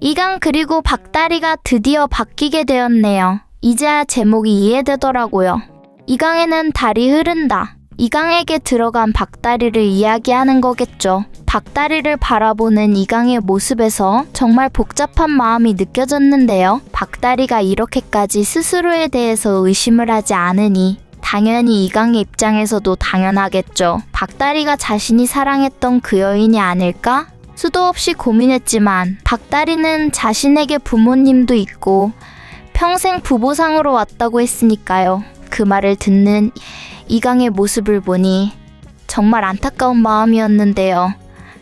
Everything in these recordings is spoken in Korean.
이강 그리고 박다리가 드디어 바뀌게 되었네요. 이제야 제목이 이해되더라고요. 이강에는 달이 흐른다. 이강에게 들어간 박다리를 이야기하는 거겠죠. 박다리를 바라보는 이강의 모습에서 정말 복잡한 마음이 느껴졌는데요. 박다리가 이렇게까지 스스로에 대해서 의심을 하지 않으니 당연히 이강의 입장에서도 당연하겠죠. 박다리가 자신이 사랑했던 그 여인이 아닐까? 수도 없이 고민했지만 박다리는 자신에게 부모님도 있고 평생 부보상으로 왔다고 했으니까요. 그 말을 듣는 이강의 모습을 보니 정말 안타까운 마음이었는데요.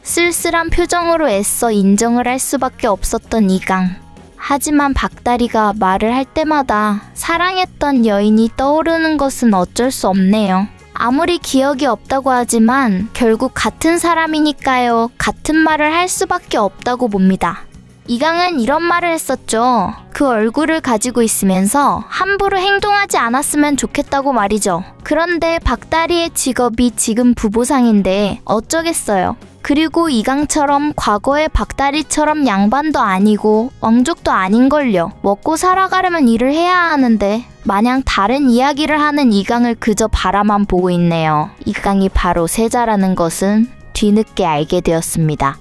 쓸쓸한 표정으로 애써 인정을 할 수밖에 없었던 이강. 하지만 박다리가 말을 할 때마다 사랑했던 여인이 떠오르는 것은 어쩔 수 없네요. 아무리 기억이 없다고 하지만 결국 같은 사람이니까요. 같은 말을 할 수밖에 없다고 봅니다. 이강은 이런 말을 했었죠. 그 얼굴을 가지고 있으면서 함부로 행동하지 않았으면 좋겠다고 말이죠. 그런데 박다리의 직업이 지금 부보상인데 어쩌겠어요. 그리고 이강처럼 과거의 박다리처럼 양반도 아니고 왕족도 아닌걸요. 먹고 살아가려면 일을 해야 하는데 마냥 다른 이야기를 하는 이강을 그저 바라만 보고 있네요. 이강이 바로 세자라는 것은 뒤늦게 알게 되었습니다.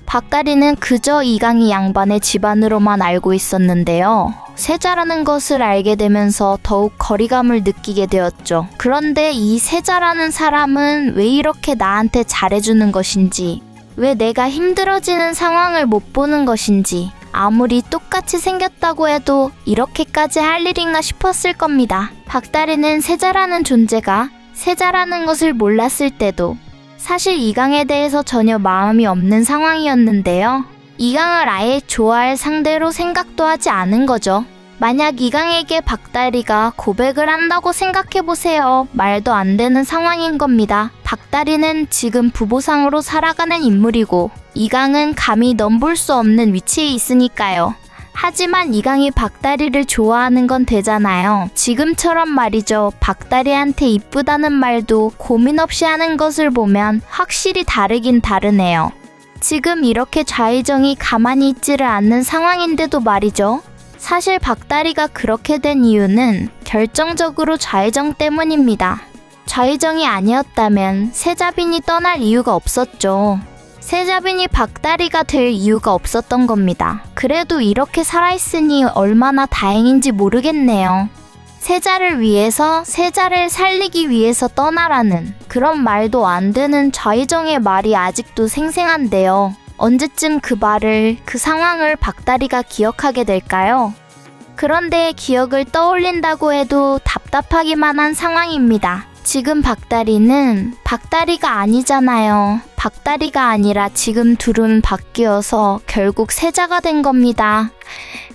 박다리는 그저 이강이 양반의 집안으로만 알고 있었는데요. 세자라는 것을 알게 되면서 더욱 거리감을 느끼게 되었죠. 그런데 이 세자라는 사람은 왜 이렇게 나한테 잘해주는 것인지, 왜 내가 힘들어지는 상황을 못 보는 것인지, 아무리 똑같이 생겼다고 해도 이렇게까지 할 일인가 싶었을 겁니다. 박다리는 세자라는 존재가 세자라는 것을 몰랐을 때도 사실 이강에 대해서 전혀 마음이 없는 상황이었는데요. 이강을 아예 좋아할 상대로 생각도 하지 않은 거죠. 만약 이강에게 박다리가 고백을 한다고 생각해보세요. 말도 안 되는 상황인 겁니다. 박다리는 지금 부보상으로 살아가는 인물이고 이강은 감히 넘볼 수 없는 위치에 있으니까요. 하지만 이강이 박다리를 좋아하는 건 되잖아요. 지금처럼 말이죠. 박다리한테 이쁘다는 말도 고민 없이 하는 것을 보면 확실히 다르긴 다르네요. 지금 이렇게 좌의정이 가만히 있지를 않는 상황인데도 말이죠. 사실 박다리가 그렇게 된 이유는 결정적으로 좌의정 때문입니다. 좌의정이 아니었다면 세자빈이 떠날 이유가 없었죠. 세자빈이 박다리가 될 이유가 없었던 겁니다. 그래도 이렇게 살아있으니 얼마나 다행인지 모르겠네요. 세자를 위해서, 세자를 살리기 위해서 떠나라는 그런 말도 안 되는 좌의정의 말이 아직도 생생한데요. 언제쯤 그 말을, 그 상황을 박다리가 기억하게 될까요? 그런데 기억을 떠올린다고 해도 답답하기만 한 상황입니다. 지금 박다리는 박다리가 아니잖아요. 박다리가 아니라 지금 둘은 바뀌어서 결국 세자가 된 겁니다.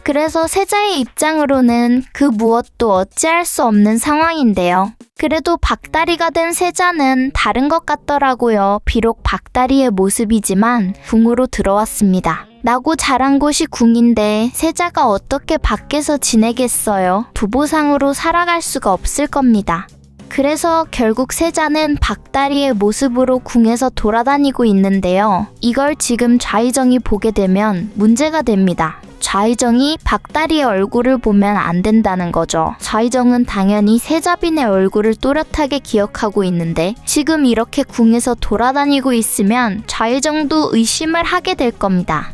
그래서 세자의 입장으로는 그 무엇도 어찌할 수 없는 상황인데요. 그래도 박다리가 된 세자는 다른 것 같더라고요. 비록 박다리의 모습이지만 궁으로 들어왔습니다. 나고 자란 곳이 궁인데 세자가 어떻게 밖에서 지내겠어요? 부보상으로 살아갈 수가 없을 겁니다. 그래서 결국 세자는 박다리의 모습으로 궁에서 돌아다니고 있는데요. 이걸 지금 좌의정이 보게 되면 문제가 됩니다. 좌의정이 박다리의 얼굴을 보면 안 된다는 거죠. 좌의정은 당연히 세자빈의 얼굴을 또렷하게 기억하고 있는데 지금 이렇게 궁에서 돌아다니고 있으면 좌의정도 의심을 하게 될 겁니다.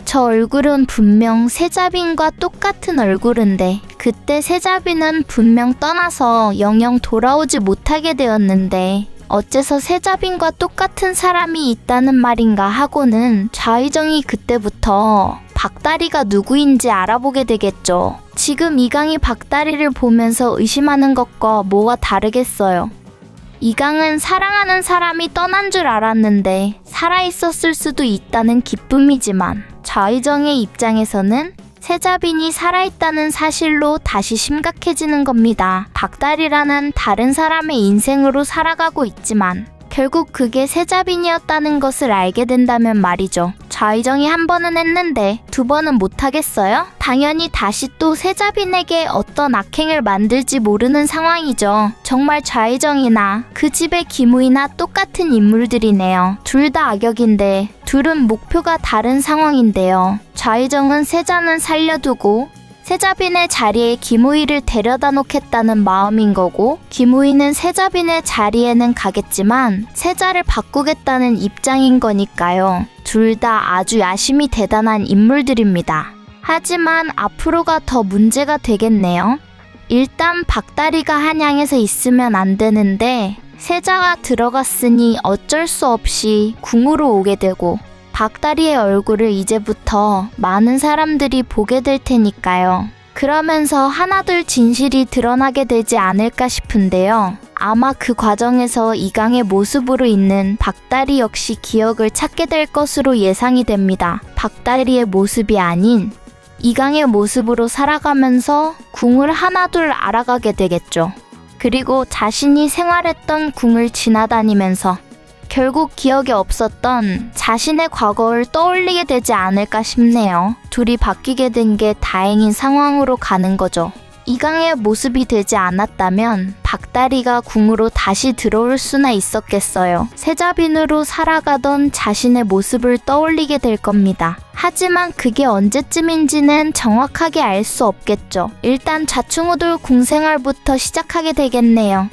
저 얼굴은 분명 세자빈과 똑같은 얼굴인데 그때 세자빈은 분명 떠나서 영영 돌아오지 못하게 되었는데 어째서 세자빈과 똑같은 사람이 있다는 말인가 하고는 좌의정이 그때부터 박다리가 누구인지 알아보게 되겠죠. 지금 이강이 박다리를 보면서 의심하는 것과 뭐가 다르겠어요. 이강은 사랑하는 사람이 떠난 줄 알았는데 살아있었을 수도 있다는 기쁨이지만 좌의정의 입장에서는 세자빈이 살아있다는 사실로 다시 심각해지는 겁니다. 박다리라는 다른 사람의 인생으로 살아가고 있지만 결국 그게 세자빈이었다는 것을 알게 된다면 말이죠. 좌의정이 한 번은 했는데 두 번은 못하겠어요? 당연히 다시 또 세자빈에게 어떤 악행을 만들지 모르는 상황이죠. 정말 좌의정이나 그 집의 기무이나 똑같은 인물들이네요. 둘 다 악역인데 둘은 목표가 다른 상황인데요. 좌의정은 세자는 살려두고 세자빈의 자리에 김우희를 데려다 놓겠다는 마음인 거고, 김우희는 세자빈의 자리에는 가겠지만 세자를 바꾸겠다는 입장인 거니까요. 둘 다 아주 야심이 대단한 인물들입니다. 하지만 앞으로가 더 문제가 되겠네요. 일단 박다리가 한양에서 있으면 안 되는데 세자가 들어갔으니 어쩔 수 없이 궁으로 오게 되고, 박다리의 얼굴을 이제부터 많은 사람들이 보게 될 테니까요. 그러면서 하나둘 진실이 드러나게 되지 않을까 싶은데요. 아마 그 과정에서 이강의 모습으로 있는 박다리 역시 기억을 찾게 될 것으로 예상이 됩니다. 박다리의 모습이 아닌 이강의 모습으로 살아가면서 궁을 하나둘 알아가게 되겠죠. 그리고 자신이 생활했던 궁을 지나다니면서 결국 기억에 없었던 자신의 과거를 떠올리게 되지 않을까 싶네요. 둘이 바뀌게 된 게 다행인 상황으로 가는 거죠. 이강의 모습이 되지 않았다면 박다리가 궁으로 다시 들어올 수나 있었겠어요. 세자빈으로 살아가던 자신의 모습을 떠올리게 될 겁니다. 하지만 그게 언제쯤인지는 정확하게 알 수 없겠죠. 일단 좌충우돌 궁생활부터 시작하게 되겠네요.